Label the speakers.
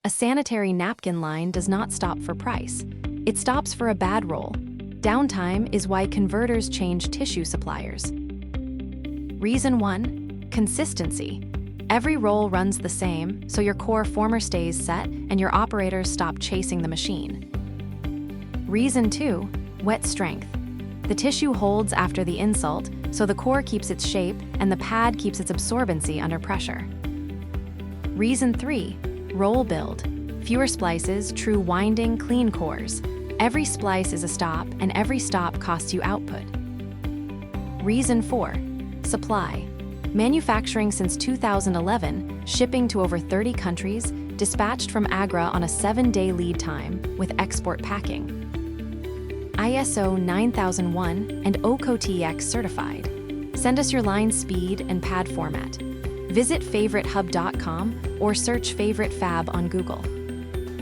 Speaker 1: A sanitary napkin line does not stop for price. It stops for a bad roll. Downtime is why converters change tissue suppliers. Reason 1. Consistency. Every roll runs the same, so your core former stays set and your operators stop chasing the machine. Reason 2. Wet strength. The tissue holds after the insult, so the core keeps its shape and the pad keeps its absorbency under pressure. Reason 3. Roll build. Fewer splices, true winding, clean cores. Every splice is a stop, and every stop costs you output. Reason 4. Supply. Manufacturing since 2011, shipping to over 30 countries, dispatched from Agra on a 7-day lead time, with export packing. ISO 9001 and OCO-TX certified. Send us your line speed and pad format. Visit favoritehub.com or search Favourite Fab on Google.